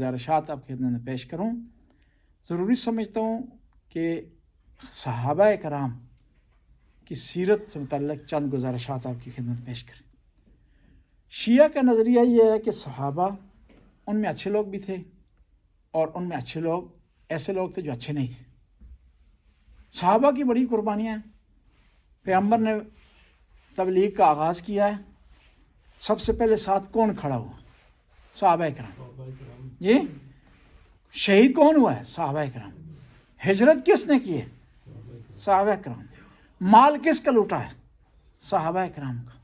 گزارشات آپ کی خدمت میں پیش کروں. ضروری سمجھتا ہوں کہ صحابہ کرام کی سیرت سے متعلق چند گزارشات آپ کی خدمت پیش کریں. شیعہ کا نظریہ یہ ہے کہ صحابہ ان میں اچھے لوگ بھی تھے اور ان میں اچھے لوگ ایسے لوگ تھے جو اچھے نہیں تھے. صحابہ کی بڑی قربانیاں ہیں. پیغمبر نے تبلیغ کا آغاز کیا ہے، سب سے پہلے ساتھ کون کھڑا ہوا؟ صحابہ کرام. جی، شہید کون ہوا ہے؟ صحابہ کرام. ہجرت کس نے کی ہے؟ صحابہ کرام. مال کس کا لوٹا ہے؟ صحابہ کرام کا.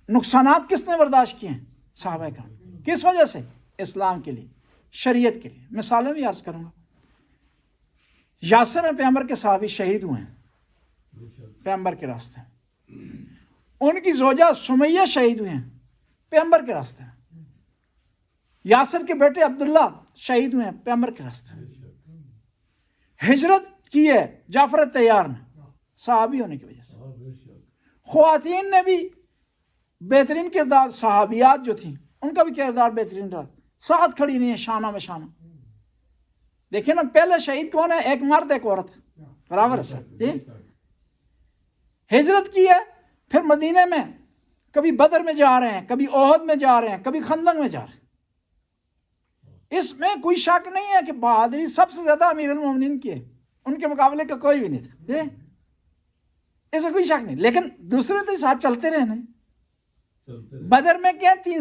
نقصانات کس نے برداشت کیے ہیں؟ صحابہ کرام. کس وجہ سے؟ اسلام کے لیے، شریعت کے لیے. مثالیں بھی عرض کروں گا. یاسر پیغمبر کے صحابی شہید ہوئے ہیں پیغمبر کے راستے. ان کی زوجہ سمیہ شہید ہوئے ہیں پیغمبر کے راستے. یاسر کے بیٹے عبداللہ شہید ہوئے ہیں پیغمبر کے راستے. ہجرت کی ہے جعفر طیار نے صحابی ہونے کی وجہ سے. خواتین نے بھی بہترین کردار، صحابیات جو تھیں ان کا بھی کردار بہترین رہا، ساتھ کھڑی نہیں ہے شانہ میں شانہ. دیکھیں نا، پہلے شہید کون ہے؟ ایک مرد ایک عورت، برابر ہے. ہجرت کی ہے، پھر مدینے میں کبھی بدر میں جا رہے ہیں، کبھی احد میں جا رہے ہیں، کبھی خندق میں جا رہے ہیں. اس میں کوئی شک نہیں ہے کہ بہادری سب سے زیادہ امیر المومنین کی ہے، ان کے مقابلے کا کوئی بھی نہیں تھا. اس میں کوئی شک نہیں. لیکن دوسرے تو ساتھ چلتے رہے نا. بدر میں کیا 300